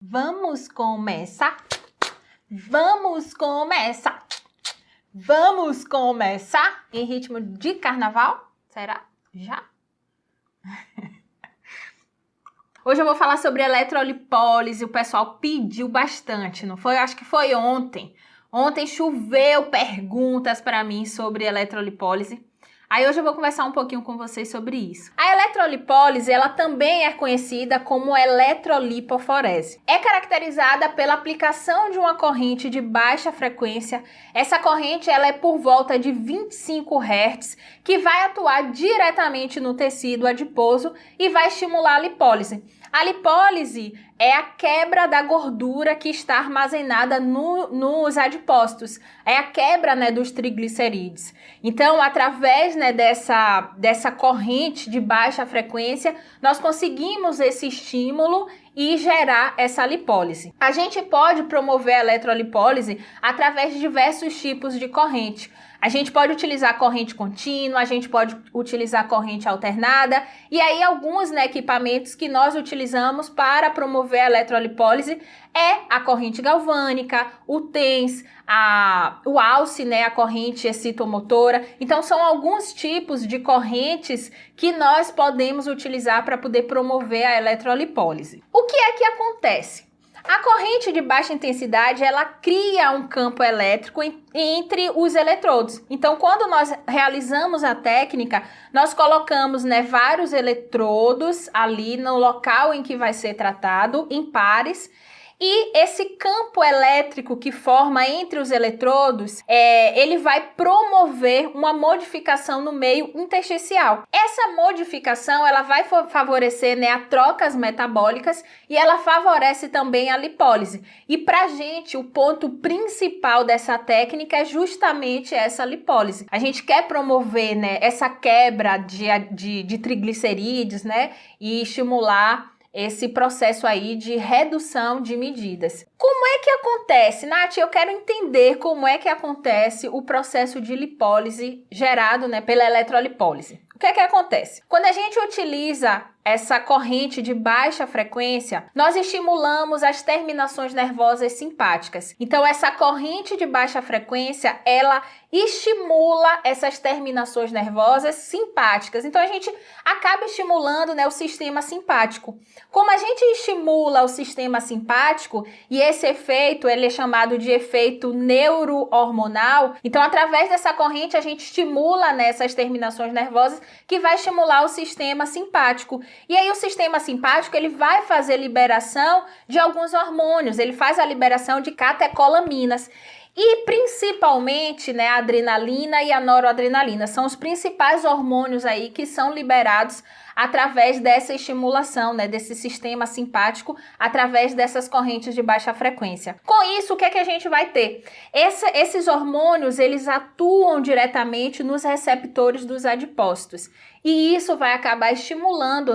Vamos começar? Vamos começar? Vamos começar? Em ritmo de carnaval? Será? Já? Hoje eu vou falar sobre eletrolipólise. O pessoal pediu bastante, não foi? Acho que foi ontem. Ontem choveu perguntas para mim sobre eletrolipólise. Aí hoje eu vou conversar um pouquinho com vocês sobre isso. A eletrolipólise, ela também é conhecida como eletrolipoforese. É caracterizada pela aplicação de uma corrente de baixa frequência. Essa corrente ela é por volta de 25 Hz, que vai atuar diretamente no tecido adiposo e vai estimular a lipólise. A lipólise é a quebra da gordura que está armazenada nos adipócitos. É a quebra, dos triglicerídeos. Então, através, dessa corrente de baixa frequência, nós conseguimos esse estímulo e gerar essa lipólise. A gente pode promover a eletrolipólise através de diversos tipos de corrente. A gente pode utilizar corrente contínua, a gente pode utilizar corrente alternada e aí alguns equipamentos que nós utilizamos para promover a eletrolipólise é a corrente galvânica, o TENS, o ALCE, a corrente excitomotora. Então são alguns tipos de correntes que nós podemos utilizar para poder promover a eletrolipólise. O que é que acontece? A corrente de baixa intensidade, ela cria um campo elétrico entre os eletrodos. Então, quando nós realizamos a técnica, nós colocamos, vários eletrodos ali no local em que vai ser tratado, em pares. E esse campo elétrico que forma entre os eletrodos, ele vai promover uma modificação no meio intersticial. Essa modificação, ela vai favorecer, as trocas metabólicas e ela favorece também a lipólise. E pra gente, o ponto principal dessa técnica é justamente essa lipólise. A gente quer promover, essa quebra de triglicerídeos, e estimular esse processo aí de redução de medidas. Como é que acontece? Nath, eu quero entender como é que acontece o processo de lipólise gerado, pela eletrolipólise. O que é que acontece? Quando a gente utiliza essa corrente de baixa frequência, nós estimulamos as terminações nervosas simpáticas. Então, essa corrente de baixa frequência, ela estimula essas terminações nervosas simpáticas. Então, a gente acaba estimulando, o sistema simpático. Como a gente estimula o sistema simpático, e esse efeito, ele é chamado de efeito neurohormonal, então, através dessa corrente, a gente estimula, essas terminações nervosas que vai estimular o sistema simpático. E aí o sistema simpático, ele vai fazer liberação de alguns hormônios, ele faz a liberação de catecolaminas. E principalmente, a adrenalina e a noradrenalina são os principais hormônios aí que são liberados através dessa estimulação, desse sistema simpático, através dessas correntes de baixa frequência. Com isso, o que é que a gente vai ter? Esses hormônios, eles atuam diretamente nos receptores dos adipócitos. E isso vai acabar estimulando,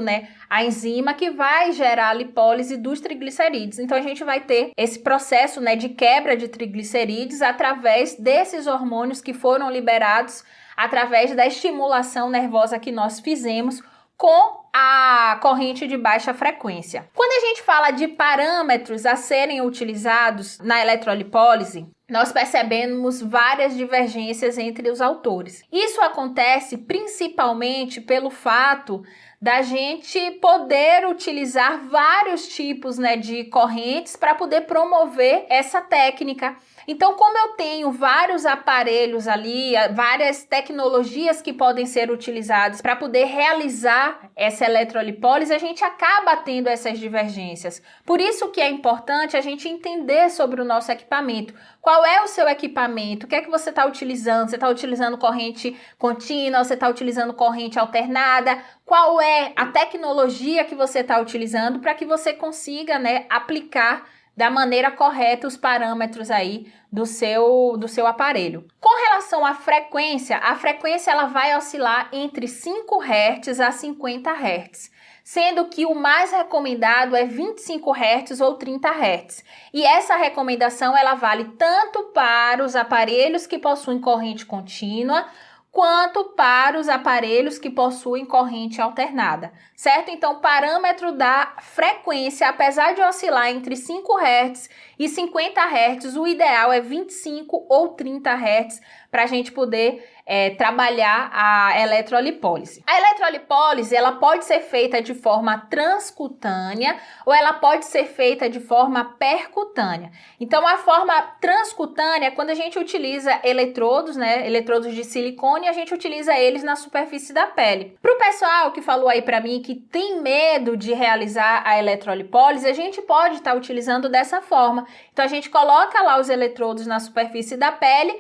a enzima que vai gerar a lipólise dos triglicerídeos. Então, a gente vai ter esse processo, de quebra de triglicerídeos através desses hormônios que foram liberados através da estimulação nervosa que nós fizemos com a corrente de baixa frequência. Quando a gente fala de parâmetros a serem utilizados na eletrolipólise, nós percebemos várias divergências entre os autores. Isso acontece principalmente pelo fato da gente poder utilizar vários tipos, de correntes para poder promover essa técnica. Então, como eu tenho vários aparelhos ali, várias tecnologias que podem ser utilizadas para poder realizar essa eletrolipólise, a gente acaba tendo essas divergências. Por isso que é importante a gente entender sobre o nosso equipamento. Qual é o seu equipamento? O que é que você está utilizando? Você está utilizando corrente contínua? Você está utilizando corrente alternada? Qual é a tecnologia que você está utilizando para que você consiga, aplicar da maneira correta os parâmetros aí do seu aparelho. Com relação à frequência, a frequência ela vai oscilar entre 5 Hz a 50 Hz, sendo que o mais recomendado é 25 Hz ou 30 Hz. E essa recomendação ela vale tanto para os aparelhos que possuem corrente contínua, quanto para os aparelhos que possuem corrente alternada, certo? Então, o parâmetro da frequência, apesar de oscilar entre 5 Hz e 50 Hz, o ideal é 25 ou 30 Hz para a gente poder trabalhar a eletrolipólise. A eletrolipólise, ela pode ser feita de forma transcutânea ou ela pode ser feita de forma percutânea. Então, a forma transcutânea é quando a gente utiliza eletrodos, né, eletrodos de silicone, a gente utiliza eles na superfície da pele. Para o pessoal que falou aí para mim que tem medo de realizar a eletrolipólise, a gente pode estar utilizando dessa forma. Então, a gente coloca lá os eletrodos na superfície da pele,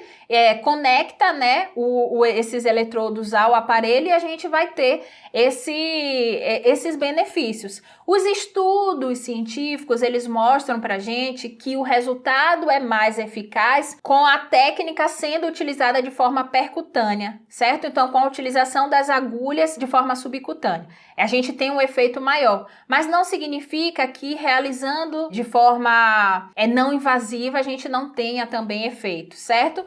conecta, né, esses eletrodos ao aparelho e a gente vai ter esses benefícios. Os estudos científicos, eles mostram pra gente que o resultado é mais eficaz com a técnica sendo utilizada de forma percutânea, certo? Então, com a utilização das agulhas de forma subcutânea. A gente tem um efeito maior, mas não significa que realizando de forma não invasiva a gente não tenha também efeito, certo?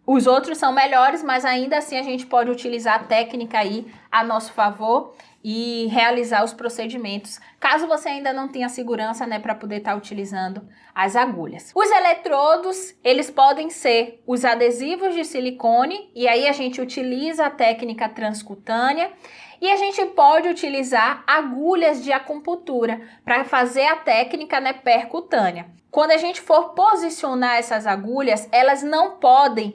Os outros são melhores, mas ainda assim a gente pode utilizar a técnica aí a nosso favor e realizar os procedimentos, caso você ainda não tenha segurança, né, para poder estar utilizando as agulhas. Os eletrodos, eles podem ser os adesivos de silicone, e aí a gente utiliza a técnica transcutânea, e a gente pode utilizar agulhas de acupuntura para fazer a técnica, né, percutânea. Quando a gente for posicionar essas agulhas, elas não podem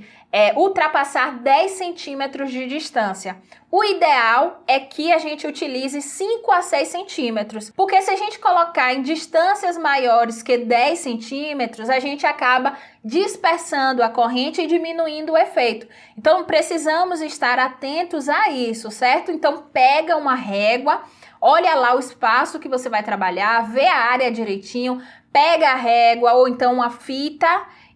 ultrapassar 10 centímetros de distância. O ideal é que a gente utilize 5 a 6 centímetros, porque se a gente colocar em distâncias maiores que 10 centímetros, a gente acaba dispersando a corrente e diminuindo o efeito. Então, precisamos estar atentos a isso, certo? Então, pega uma régua, olha lá o espaço que você vai trabalhar, vê a área direitinho, pega a régua ou então uma fita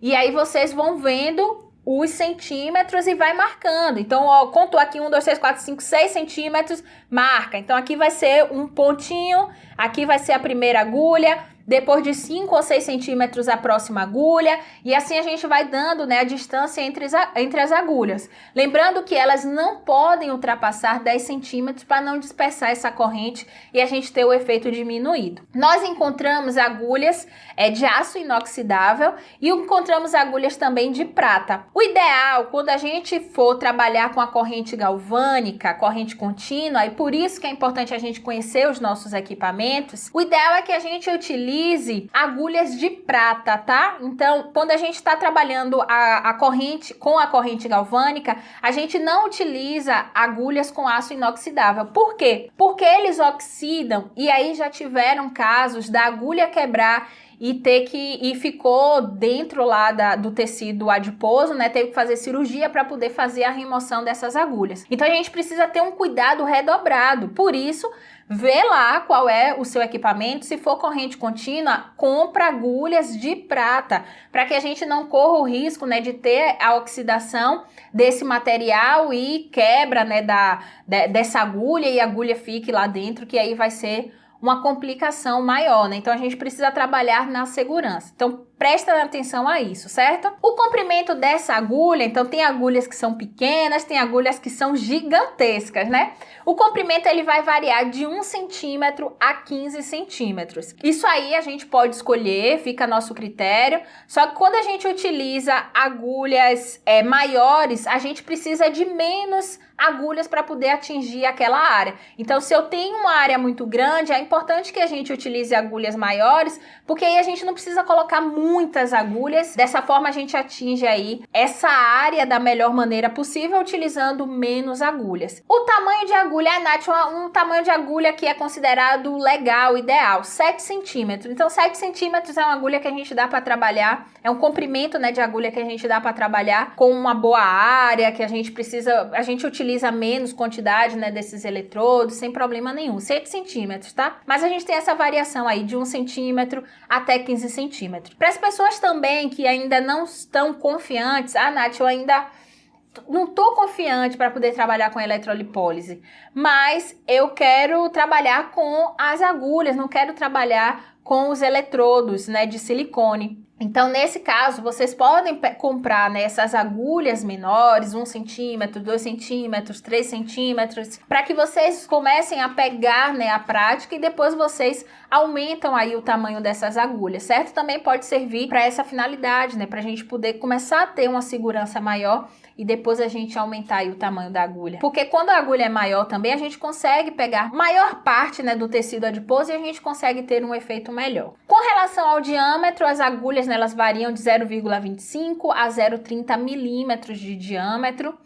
e aí vocês vão vendo os centímetros e vai marcando. Então, ó, contou aqui 1, 2, 3, 4, 5, 6 centímetros, marca. Então, aqui vai ser um pontinho, aqui vai ser a primeira agulha, depois de 5 ou 6 centímetros a próxima agulha, e assim a gente vai dando, né, a distância entre as agulhas. Lembrando que elas não podem ultrapassar 10 centímetros para não dispersar essa corrente e a gente ter o efeito diminuído. Nós encontramos agulhas de aço inoxidável e encontramos agulhas também de prata. O ideal, quando a gente for trabalhar com a corrente galvânica, corrente contínua, e por isso que é importante a gente conhecer os nossos equipamentos, o ideal é que a gente utilize agulhas de prata, tá? Então, quando a gente está trabalhando a corrente com a corrente galvânica, a gente não utiliza agulhas com aço inoxidável. Por quê? Porque eles oxidam e aí já tiveram casos da agulha quebrar e ficou dentro lá do tecido adiposo, né? Teve que fazer cirurgia para poder fazer a remoção dessas agulhas. Então a gente precisa ter um cuidado redobrado. Por isso, vê lá qual é o seu equipamento. Se for corrente contínua, compra agulhas de prata, para que a gente não corra o risco, né, de ter a oxidação desse material e quebra, né, dessa agulha e a agulha fique lá dentro, que aí vai ser uma complicação maior, né? Então a gente precisa trabalhar na segurança. Então presta atenção a isso, certo? O comprimento dessa agulha, então tem agulhas que são pequenas, tem agulhas que são gigantescas, né? O comprimento ele vai variar de 1 centímetro a 15 centímetros. Isso aí a gente pode escolher, fica a nosso critério. Só que quando a gente utiliza agulhas maiores, a gente precisa de menos agulhas para poder atingir aquela área. Então, se eu tenho uma área muito grande, é importante que a gente utilize agulhas maiores, porque aí a gente não precisa colocar muitas agulhas. Dessa forma, a gente atinge aí essa área da melhor maneira possível, utilizando menos agulhas. O tamanho de agulha, Nath, um tamanho de agulha que é considerado legal, ideal, 7 centímetros. Então, 7 centímetros é uma agulha que a gente dá para trabalhar, é um comprimento, né, de agulha que a gente dá para trabalhar com uma boa área, que a gente utiliza menos quantidade, né, desses eletrodos, sem problema nenhum, 7 centímetros, tá? Mas a gente tem essa variação aí de 1 centímetro até 15 centímetros. Para as pessoas também que ainda não estão confiantes, Nath, eu ainda não tô confiante para poder trabalhar com eletrolipólise, mas eu quero trabalhar com as agulhas, não quero trabalhar com os eletrodos, né, de silicone. Então, nesse caso, vocês podem comprar, né, essas agulhas menores, 1 centímetro, 2 centímetros, 3 centímetros, para que vocês comecem a pegar, né, a prática e depois vocês aumentam aí o tamanho dessas agulhas, certo? Também pode servir para essa finalidade, né, para a gente poder começar a ter uma segurança maior e depois a gente aumentar aí o tamanho da agulha. Porque quando a agulha é maior também, a gente consegue pegar maior parte, né, do tecido adiposo e a gente consegue ter um efeito melhor. Com relação ao diâmetro, as agulhas, né, elas variam de 0,25 a 0,30 milímetros de diâmetro.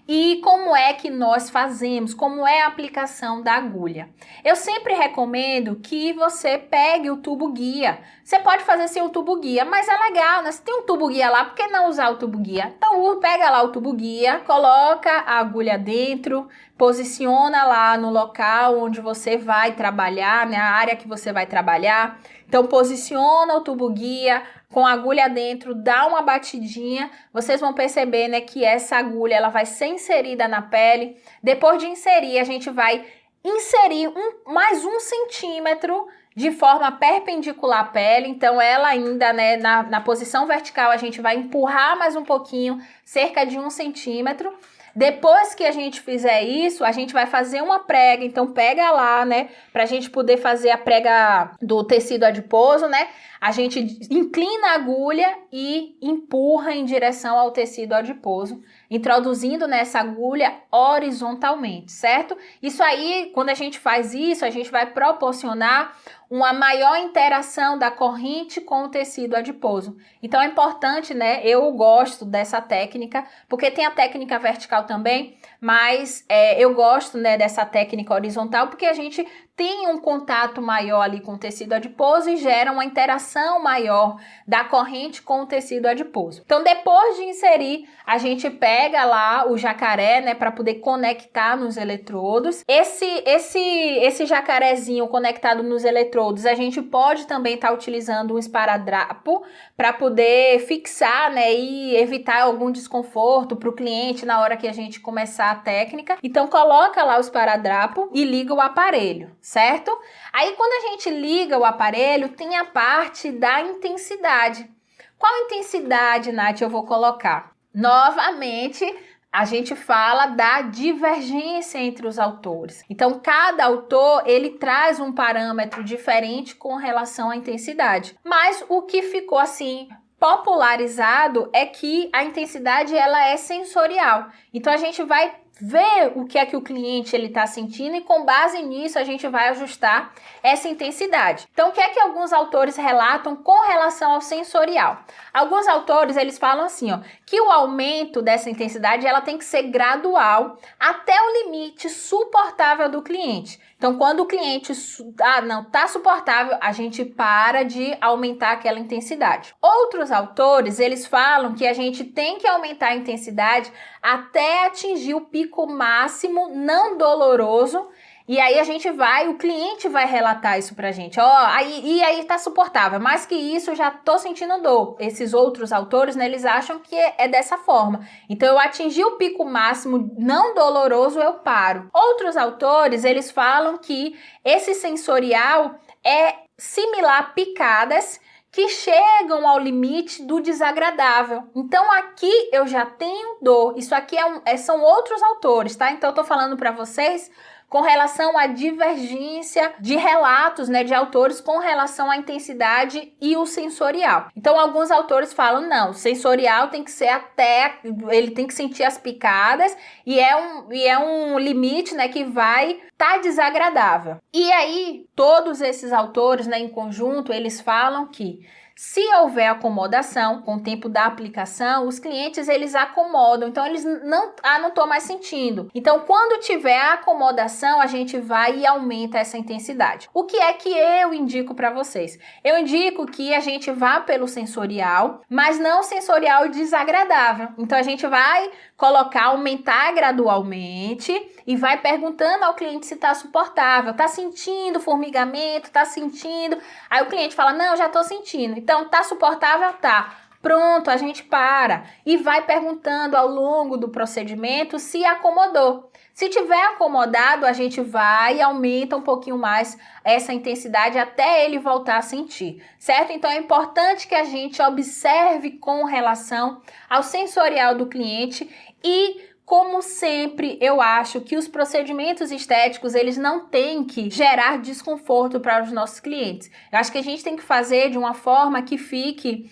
E como é que nós fazemos? Como é a aplicação da agulha? Eu sempre recomendo que você pegue o tubo guia. Você pode fazer sem o tubo guia, mas é legal, né? Se tem um tubo guia lá, por que não usar o tubo guia? Então pega lá o tubo guia, coloca a agulha dentro, posiciona lá no local onde você vai trabalhar, né? A área que você vai trabalhar. Então posiciona o tubo guia com a agulha dentro, dá uma batidinha, vocês vão perceber, né, que essa agulha ela vai ser inserida na pele. Depois de inserir, a gente vai inserir mais 1 centímetro de forma perpendicular à pele. Então ela ainda, né, na posição vertical, a gente vai empurrar mais um pouquinho, cerca de 1 centímetro. Depois que a gente fizer isso, a gente vai fazer uma prega. Então pega lá, né, pra gente poder fazer a prega do tecido adiposo, né? A gente inclina a agulha e empurra em direção ao tecido adiposo, introduzindo nessa agulha horizontalmente, certo? Isso aí, quando a gente faz isso, a gente vai proporcionar uma maior interação da corrente com o tecido adiposo. Então é importante, né? Eu gosto dessa técnica, porque tem a técnica vertical também, mas eu gosto, né, dessa técnica horizontal, porque a gente tem um contato maior ali com o tecido adiposo e gera uma interação maior da corrente com o tecido adiposo. Então, depois de inserir, a gente pega lá o jacaré, né, para poder conectar nos eletrodos. Esse jacarezinho conectado nos eletrodos, a gente pode também estar utilizando um esparadrapo para poder fixar, né, e evitar algum desconforto para o cliente na hora que a gente começar a técnica. Então, coloca lá o esparadrapo e liga o aparelho, certo? Aí, quando a gente liga o aparelho, tem a parte da intensidade. Qual intensidade, Nath, eu vou colocar? Novamente, a gente fala da divergência entre os autores. Então, cada autor, ele traz um parâmetro diferente com relação à intensidade. Mas o que ficou assim popularizado é que a intensidade ela é sensorial. Então, a gente vai ver o que é que o cliente ele está sentindo e com base nisso a gente vai ajustar essa intensidade. Então, o que é que alguns autores relatam com relação ao sensorial? Alguns autores, eles falam assim, ó, que o aumento dessa intensidade ela tem que ser gradual até o limite suportável do cliente. Então, quando o cliente não está suportável, a gente para de aumentar aquela intensidade. Outros autores, eles falam que a gente tem que aumentar a intensidade até atingir o pico máximo não doloroso. E aí o cliente vai relatar isso pra gente. Aí tá suportável, mais que isso, eu já tô sentindo dor. Esses outros autores, né, eles acham que é dessa forma. Então, eu atingi o pico máximo não doloroso, eu paro. Outros autores, eles falam que esse sensorial é similar a picadas que chegam ao limite do desagradável. Então, aqui eu já tenho dor. Isso aqui são outros autores, tá? Então, eu tô falando para vocês com relação à divergência de relatos, né, de autores com relação à intensidade e o sensorial. Então, alguns autores falam, não, o sensorial tem que ser ele tem que sentir as picadas e é um limite, né, que vai estar desagradável. E aí, todos esses autores, né, em conjunto, eles falam que se houver acomodação com o tempo da aplicação, os clientes eles acomodam, então eles não estou mais sentindo. Então, quando tiver a acomodação, a gente vai e aumenta essa intensidade. O que é que eu indico para vocês? Eu indico que a gente vá pelo sensorial, mas não sensorial desagradável. Então, a gente vai aumentar gradualmente e vai perguntando ao cliente se está suportável. Está sentindo formigamento? Está sentindo? Aí o cliente fala, não, já estou sentindo. Então, tá suportável? Tá. Pronto, a gente para e vai perguntando ao longo do procedimento se acomodou. Se tiver acomodado, a gente vai e aumenta um pouquinho mais essa intensidade até ele voltar a sentir, certo? Então é importante que a gente observe com relação ao sensorial do cliente e, como sempre, eu acho que os procedimentos estéticos, eles não têm que gerar desconforto para os nossos clientes. Eu acho que a gente tem que fazer de uma forma que fique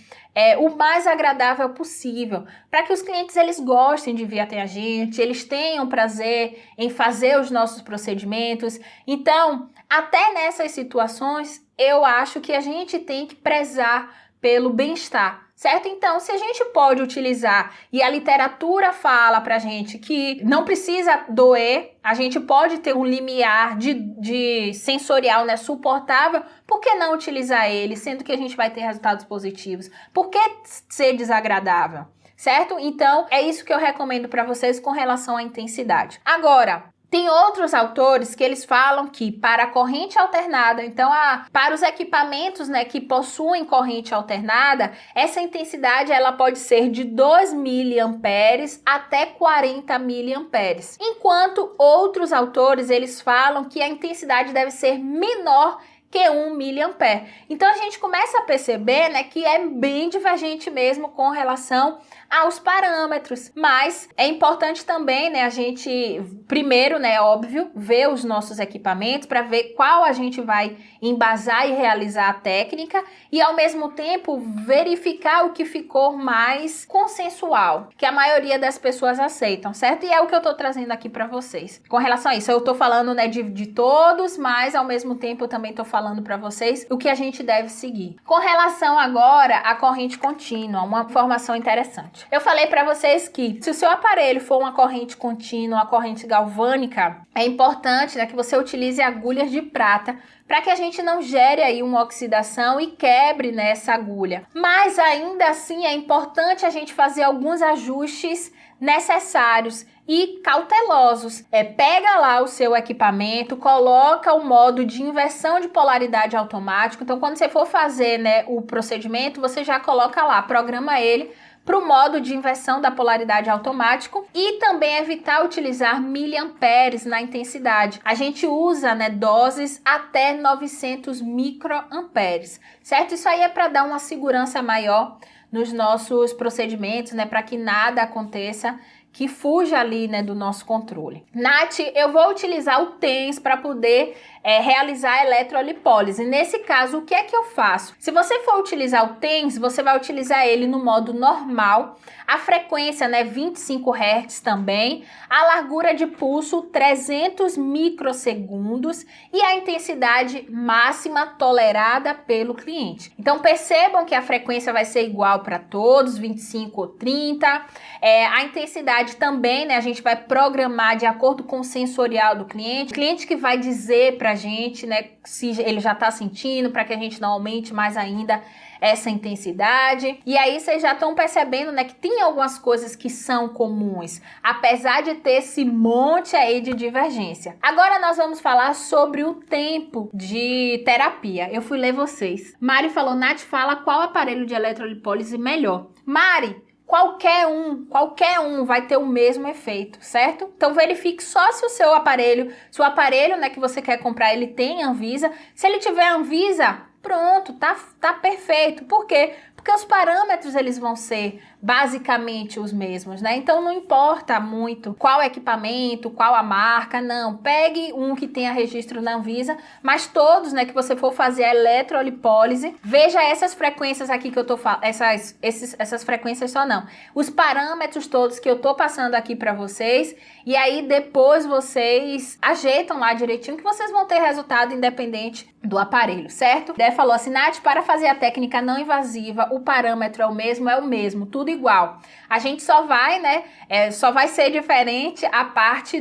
o mais agradável possível, para que os clientes eles gostem de vir até a gente, eles tenham prazer em fazer os nossos procedimentos. Então, até nessas situações, eu acho que a gente tem que prezar pelo bem-estar, certo? Então, se a gente pode utilizar, e a literatura fala pra gente que não precisa doer, a gente pode ter um limiar de sensorial, né, suportável, por que não utilizar ele, sendo que a gente vai ter resultados positivos? Por que ser desagradável? Certo? Então, é isso que eu recomendo para vocês com relação à intensidade. Agora, tem outros autores que eles falam que para a corrente alternada, então para os equipamentos, né, que possuem corrente alternada, essa intensidade ela pode ser de 2 miliamperes até 40 miliamperes. Enquanto outros autores eles falam que a intensidade deve ser menor que 1 miliampere. Então a gente começa a perceber, né, que é bem divergente mesmo com relação aos parâmetros, mas é importante também, né, a gente primeiro, né, óbvio, ver os nossos equipamentos para ver qual a gente vai embasar e realizar a técnica e ao mesmo tempo verificar o que ficou mais consensual, que a maioria das pessoas aceitam, certo? E é o que eu tô trazendo aqui para vocês. Com relação a isso, eu tô falando, né, de todos, mas ao mesmo tempo eu também tô falando para vocês o que a gente deve seguir. Com relação agora à corrente contínua, uma informação interessante. Eu falei para vocês que se o seu aparelho for uma corrente contínua, uma corrente galvânica, é importante, né, que você utilize agulhas de prata para que a gente não gere aí uma oxidação e quebre nessa agulha. Mas ainda assim é importante a gente fazer alguns ajustes necessários e cautelosos. Pega lá o seu equipamento, coloca o modo de inversão de polaridade automático. Então, quando você for fazer, né, o procedimento, você já coloca lá, programa ele para o modo de inversão da polaridade automático e também evitar utilizar miliamperes na intensidade. A gente usa, né, doses até 900 microamperes, certo? Isso aí é para dar uma segurança maior nos nossos procedimentos, né, para que nada aconteça que fuja ali, né, do nosso controle. Nath, eu vou utilizar o TENS para poder realizar a eletrolipólise. Nesse caso, o que é que eu faço? Se você for utilizar o TENS, você vai utilizar ele no modo normal, a frequência, né, 25 Hz também, a largura de pulso 300 microsegundos e a intensidade máxima tolerada pelo cliente. Então percebam que a frequência vai ser igual para todos, 25 ou 30. A intensidade também, né, a gente vai programar de acordo com o sensorial do cliente. O cliente que vai dizer pra gente, né, se ele já tá sentindo, para que a gente não aumente mais ainda essa intensidade. E aí vocês já estão percebendo, né, que tem algumas coisas que são comuns, apesar de ter esse monte aí de divergência. Agora nós vamos falar sobre o tempo de terapia. Eu fui ler vocês. Mari falou, Nath, fala qual aparelho de eletrolipólise melhor. Mari, qualquer um vai ter o mesmo efeito, certo? Então verifique só se o aparelho, né, que você quer comprar, ele tem Anvisa. Se ele tiver Anvisa, pronto, tá perfeito. Por quê? Porque os parâmetros eles vão ser basicamente os mesmos, né? Então não importa muito qual equipamento, qual a marca, não. Pegue um que tenha registro na Anvisa, mas todos, né, que você for fazer a eletrolipólise, veja essas frequências aqui que eu tô falando, essas frequências só não. Os parâmetros todos que eu tô passando aqui para vocês, e aí depois vocês ajeitam lá direitinho que vocês vão ter resultado independente do aparelho, certo? Dé falou assim, Nath, para fazer a técnica não invasiva, o parâmetro é o mesmo, tudo igual. A gente só vai, né, só vai ser diferente a parte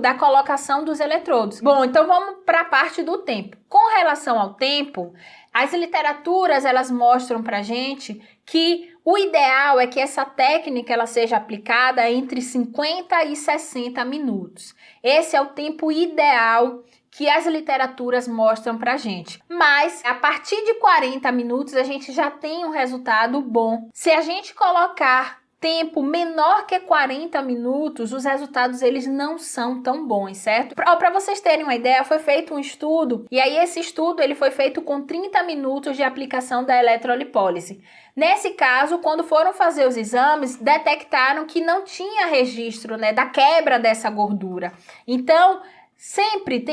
da colocação dos eletrodos. Bom, então vamos para a parte do tempo. Com relação ao tempo, as literaturas, elas mostram pra gente que o ideal é que essa técnica ela seja aplicada entre 50 e 60 minutos. Esse é o tempo ideal que as literaturas mostram pra gente. Mas a partir de 40 minutos a gente já tem um resultado bom. Se a gente colocar tempo menor que 40 minutos, os resultados eles não são tão bons, certo? Para vocês terem uma ideia, foi feito um estudo, e aí esse estudo ele foi feito com 30 minutos de aplicação da eletrolipólise. Nesse caso, quando foram fazer os exames, detectaram que não tinha registro, né, da quebra dessa gordura. Então, sempre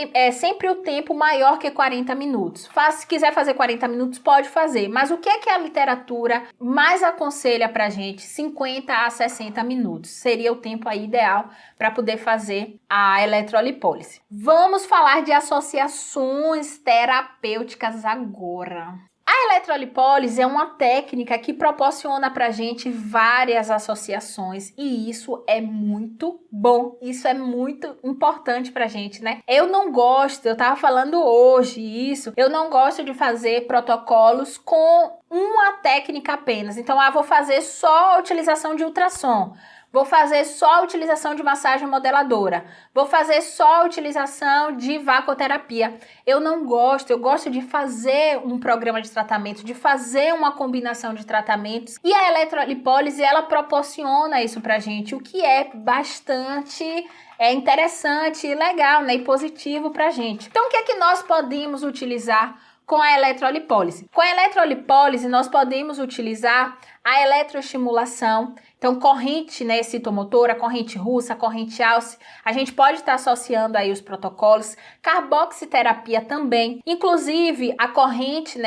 o tempo maior que 40 minutos. Se quiser fazer 40 minutos, pode fazer. Mas o que é que a literatura mais aconselha pra gente? 50 a 60 minutos. Seria o tempo aí ideal para poder fazer a eletrolipólise. Vamos falar de associações terapêuticas agora. A eletrolipólise é uma técnica que proporciona pra gente várias associações e isso é muito bom, isso é muito importante pra gente, né? Eu tava falando hoje isso, eu não gosto de fazer protocolos com uma técnica apenas. Então, vou fazer só a utilização de ultrassom. Vou fazer só a utilização de massagem modeladora. Vou fazer só a utilização de vacoterapia. Eu não gosto, eu gosto de fazer um programa de tratamento, de fazer uma combinação de tratamentos. E a eletrolipólise, ela proporciona isso pra gente, o que é bastante interessante e legal, né? E positivo pra gente. Então, o que é que nós podemos utilizar com a eletrolipólise? Com a eletrolipólise, nós podemos utilizar a eletroestimulação, então corrente, né, citomotora, corrente russa, corrente Alce, a gente pode estar associando aí os protocolos, carboxiterapia também, inclusive a corrente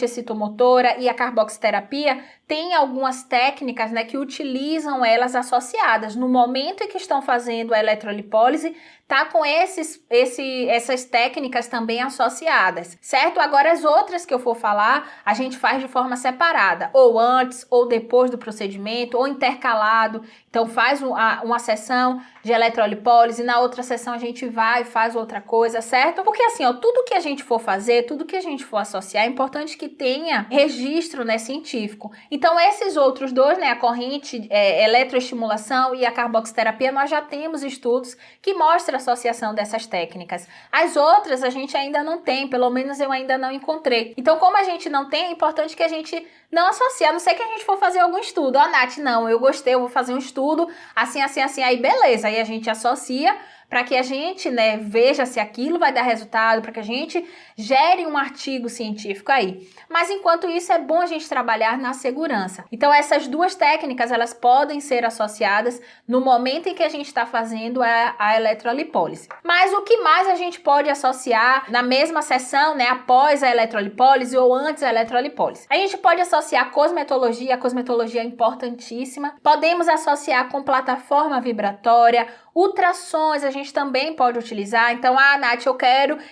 excitomotora e a carboxiterapia tem algumas técnicas, né, que utilizam elas associadas. No momento em que estão fazendo a eletrolipólise, tá com essas técnicas também associadas, certo? Agora as outras que eu for falar, a gente faz de forma separada, ou antes, ou depois do procedimento, ou intercalado. Então faz uma sessão de eletrolipólise, na outra sessão a gente vai e faz outra coisa, certo? Porque assim, tudo que a gente for fazer, tudo que a gente for associar, é importante que tenha registro, né, científico. Então esses outros dois, né, a corrente eletroestimulação e a carboxiterapia, nós já temos estudos que mostram a associação dessas técnicas. As outras a gente ainda não tem, pelo menos eu ainda não encontrei. Então como a gente não tem, é importante que a gente não associe, a não ser que a gente for fazer algum estudo. Nath, não, eu gostei, eu vou fazer um estudo assim, aí beleza, aí a gente associa para que a gente, né, veja se aquilo vai dar resultado, para que a gente gere um artigo científico aí. Mas enquanto isso, é bom a gente trabalhar na segurança. Então essas duas técnicas, elas podem ser associadas no momento em que a gente está fazendo a eletrolipólise. Mas o que mais a gente pode associar na mesma sessão, né, após a eletrolipólise ou antes da eletrolipólise? A gente pode associar a cosmetologia é importantíssima. Podemos associar com plataforma vibratória, ultrassons a gente também pode utilizar. Então, Nath,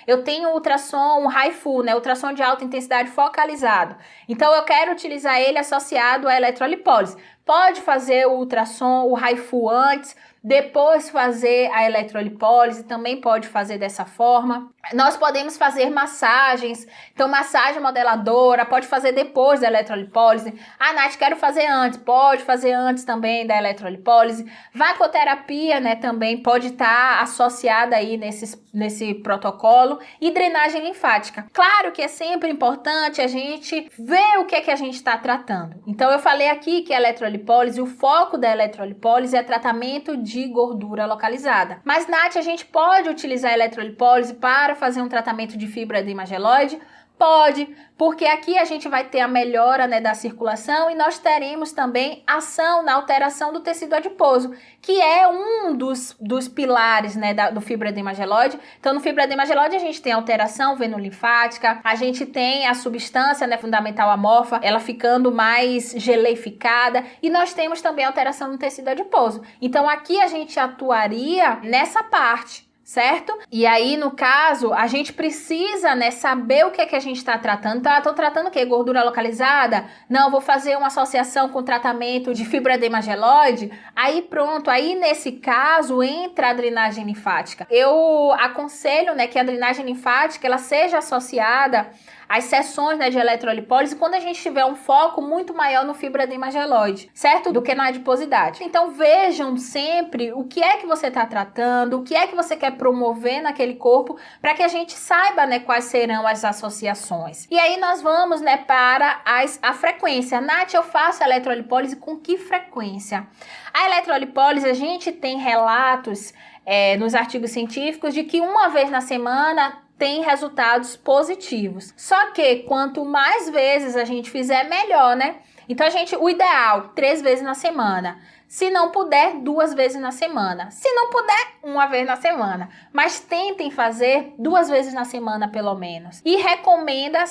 eu tenho ultrassom, um HIFU, né, ultrassom de alta intensidade focalizado. Então, eu quero utilizar ele associado à eletrolipólise. Pode fazer o ultrassom, o HIFU antes, depois fazer a eletrolipólise, também pode fazer dessa forma. Nós podemos fazer massagens, então massagem modeladora, pode fazer depois da eletrolipólise. Nath, quero fazer antes, pode fazer antes também da eletrolipólise. Vacoterapia, né, também pode estar associada aí nesse protocolo. E drenagem linfática. Claro que é sempre importante a gente ver o que é que a gente está tratando. Então eu falei aqui que a eletrolipólise, o foco da eletrolipólise é tratamento de gordura localizada. Mas, Nath, a gente pode utilizar a eletrolipólise para fazer um tratamento de fibroedema geloide? Pode, porque aqui a gente vai ter a melhora, né, da circulação e nós teremos também ação na alteração do tecido adiposo, que é um dos pilares, né, do fibroedema geloide. Então, no fibroedema geloide a gente tem alteração venolinfática, a gente tem a substância, né, fundamental amorfa, ela ficando mais geleificada e nós temos também alteração no tecido adiposo. Então, aqui a gente atuaria nessa parte, certo? E aí, no caso, a gente precisa, né, saber o que é que a gente está tratando. Então, estou tratando o quê? Gordura localizada? Não, vou fazer uma associação com tratamento de fibroedema geloide. Aí, pronto. Aí, nesse caso, entra a drenagem linfática. Eu aconselho, né, que a drenagem linfática, ela seja associada as sessões, né, de eletrolipólise quando a gente tiver um foco muito maior no fibroedema geloide, certo? Do que na adiposidade. Então vejam sempre o que é que você está tratando, o que é que você quer promover naquele corpo, para que a gente saiba, né, quais serão as associações. E aí nós vamos, né, para a frequência. Nath, eu faço eletrolipólise com que frequência? A eletrolipólise, a gente tem relatos nos artigos científicos de que uma vez na semana tem resultados positivos. Só que quanto mais vezes a gente fizer, melhor, né? Então o ideal, 3 vezes na semana. Se não puder, 2 vezes na semana. Se não puder, 1 vez na semana. Mas tentem fazer 2 vezes na semana, pelo menos. E recomenda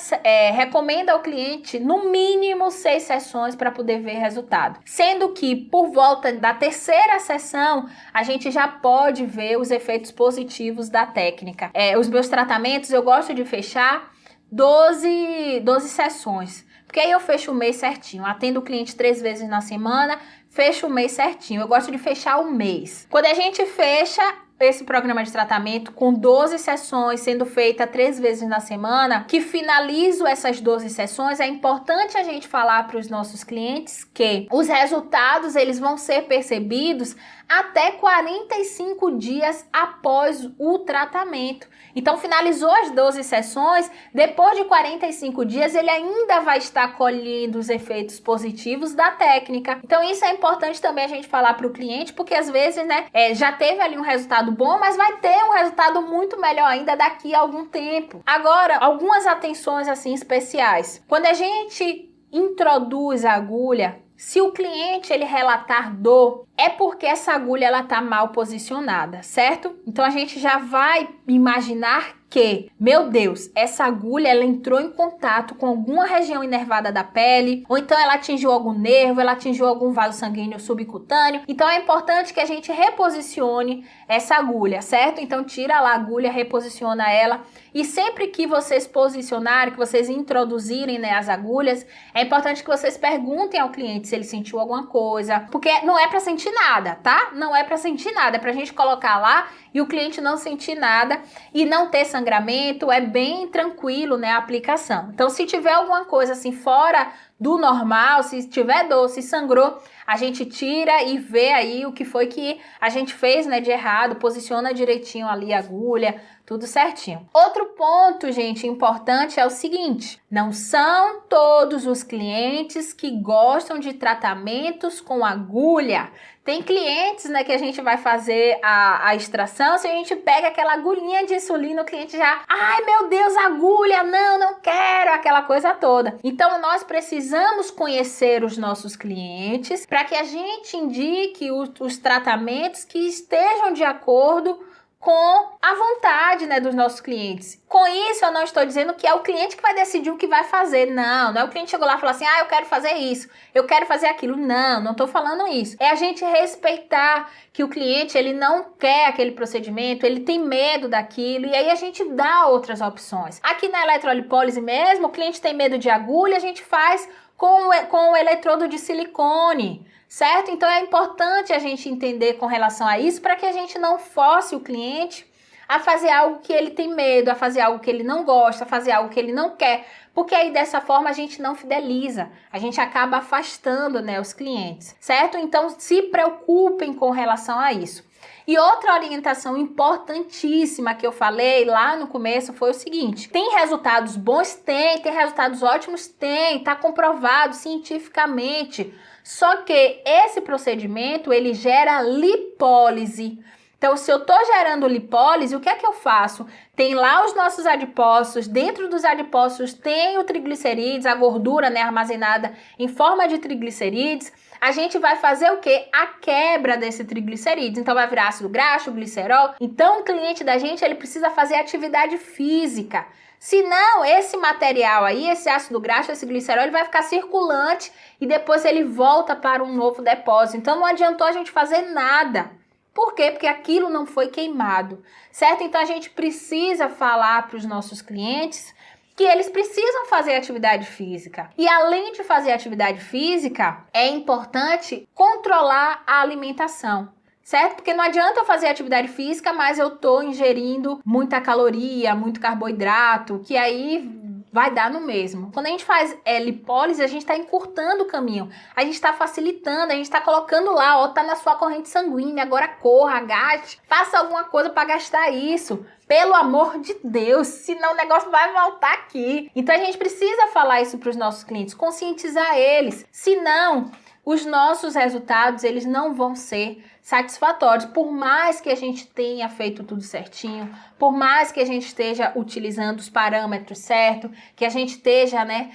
ao cliente, no mínimo, 6 sessões para poder ver resultado. Sendo que, por volta da 3ª sessão, a gente já pode ver os efeitos positivos da técnica. Os meus tratamentos, eu gosto de fechar 12 sessões. Porque aí eu fecho o mês certinho. Atendo o cliente 3 vezes na semana, fecho o mês certinho. Eu gosto de fechar o mês. Quando a gente fecha esse programa de tratamento com 12 sessões sendo feita 3 vezes na semana, que finalizo essas 12 sessões, é importante a gente falar para os nossos clientes que os resultados eles vão ser percebidos até 45 dias após o tratamento. Então, finalizou as 12 sessões, depois de 45 dias, ele ainda vai estar colhendo os efeitos positivos da técnica. Então, isso é importante também a gente falar para o cliente, porque às vezes, né, já teve ali um resultado bom, mas vai ter um resultado muito melhor ainda daqui a algum tempo. Agora, algumas atenções, assim, especiais. Quando a gente introduz a agulha, se o cliente ele relatar dor, é porque essa agulha ela tá mal posicionada, certo? Então a gente já vai imaginar que, meu Deus, essa agulha ela entrou em contato com alguma região inervada da pele, ou então ela atingiu algum nervo, ela atingiu algum vaso sanguíneo subcutâneo. Então é importante que a gente reposicione essa agulha, certo? Então tira lá a agulha, reposiciona ela. E sempre que vocês posicionarem, que vocês introduzirem, né, as agulhas, é importante que vocês perguntem ao cliente se ele sentiu alguma coisa, porque não é para sentir nada, tá? Não é para sentir nada, é pra gente colocar lá e o cliente não sentir nada e não ter sangramento, é bem tranquilo, né, a aplicação. Então, se tiver alguma coisa assim fora do normal, se tiver dor, se sangrou, a gente tira e vê aí o que foi que a gente fez, né, de errado, posiciona direitinho ali a agulha, tudo certinho. Outro ponto, gente, importante é o seguinte: não são todos os clientes que gostam de tratamentos com agulha. Tem clientes, né, que a gente vai fazer a extração, se a gente pega aquela agulhinha de insulina, o cliente já, ai meu Deus, agulha, não quero, aquela coisa toda. Então nós precisamos conhecer os nossos clientes para que a gente indique os tratamentos que estejam de acordo com a vontade, né, dos nossos clientes. Com isso, eu não estou dizendo que é o cliente que vai decidir o que vai fazer. Não é o cliente chegou lá e falou assim, eu quero fazer isso, eu quero fazer aquilo. Não estou falando isso. É a gente respeitar que o cliente, ele não quer aquele procedimento, ele tem medo daquilo, e aí a gente dá outras opções. Aqui na eletrolipólise mesmo, o cliente tem medo de agulha, a gente faz com o eletrodo de silicone, certo? Então é importante a gente entender com relação a isso para que a gente não force o cliente a fazer algo que ele tem medo, a fazer algo que ele não gosta, a fazer algo que ele não quer, porque aí dessa forma a gente não fideliza, a gente acaba afastando, né, os clientes, certo? Então se preocupem com relação a isso. E outra orientação importantíssima que eu falei lá no começo foi o seguinte: tem resultados bons? Tem resultados ótimos? Tem, tá comprovado cientificamente. Só que esse procedimento, ele gera lipólise. Então, se eu tô gerando lipólise, o que é que eu faço? Tem lá os nossos adipócitos, dentro dos adipócitos tem o triglicerídeos, a gordura, né, armazenada em forma de triglicerídeos. A gente vai fazer o quê? A quebra desse triglicerídeos. Então, vai virar ácido graxo, glicerol. Então, o cliente da gente, ele precisa fazer atividade física. Senão, esse material aí, esse ácido graxo, esse glicerol, ele vai ficar circulante e depois ele volta para um novo depósito. Então, não adiantou a gente fazer nada. Por quê? Porque aquilo não foi queimado, certo? Então, a gente precisa falar para os nossos clientes que eles precisam fazer atividade física. E além de fazer atividade física, é importante controlar a alimentação, certo? Porque não adianta eu fazer atividade física, mas eu tô ingerindo muita caloria, muito carboidrato, que aí vai dar no mesmo. Quando a gente faz lipólise, a gente está encurtando o caminho, a gente está facilitando, a gente está colocando lá, ó, tá na sua corrente sanguínea, agora corra, gaste, faça alguma coisa para gastar isso. Pelo amor de Deus, senão o negócio vai voltar aqui. Então a gente precisa falar isso para os nossos clientes, conscientizar eles, senão os nossos resultados eles não vão ser satisfatórios, por mais que a gente tenha feito tudo certinho, por mais que a gente esteja utilizando os parâmetros certos, que a gente esteja, né,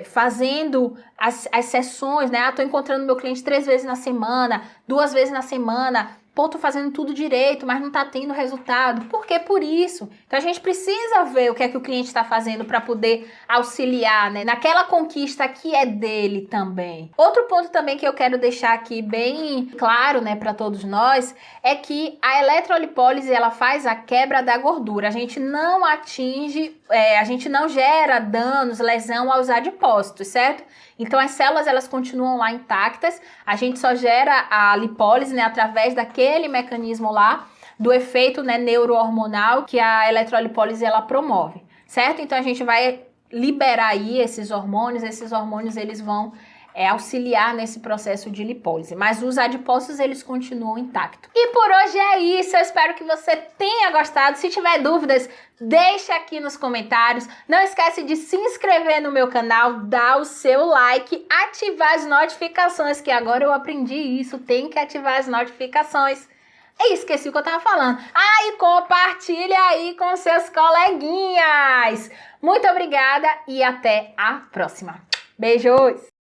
fazendo as sessões, né, tô encontrando meu cliente 3 vezes na semana, 2 vezes na semana, pô, tô fazendo tudo direito, mas não tá tendo resultado. Por que por isso? Então a gente precisa ver o que é que o cliente está fazendo para poder auxiliar, né, naquela conquista que é dele também. Outro ponto também que eu quero deixar aqui bem claro, né, para todos nós, é que a eletrolipólise ela faz a quebra da gordura. A gente não atinge, a gente não gera danos, lesão aos adipócitos, certo? Então as células elas continuam lá intactas, a gente só gera a lipólise, né, através daquele mecanismo lá do efeito, né, neurohormonal que a eletrolipólise ela promove, certo? Então a gente vai liberar aí esses hormônios eles vão auxiliar nesse processo de lipólise, mas os adipócitos eles continuam intactos. E por hoje é isso, eu espero que você tenha gostado. Se tiver dúvidas, deixa aqui nos comentários. Não esquece de se inscrever no meu canal, dar o seu like, ativar as notificações, que agora eu aprendi isso, tem que ativar as notificações. E esqueci o que eu tava falando. E compartilha aí com seus coleguinhas. Muito obrigada e até a próxima. Beijos!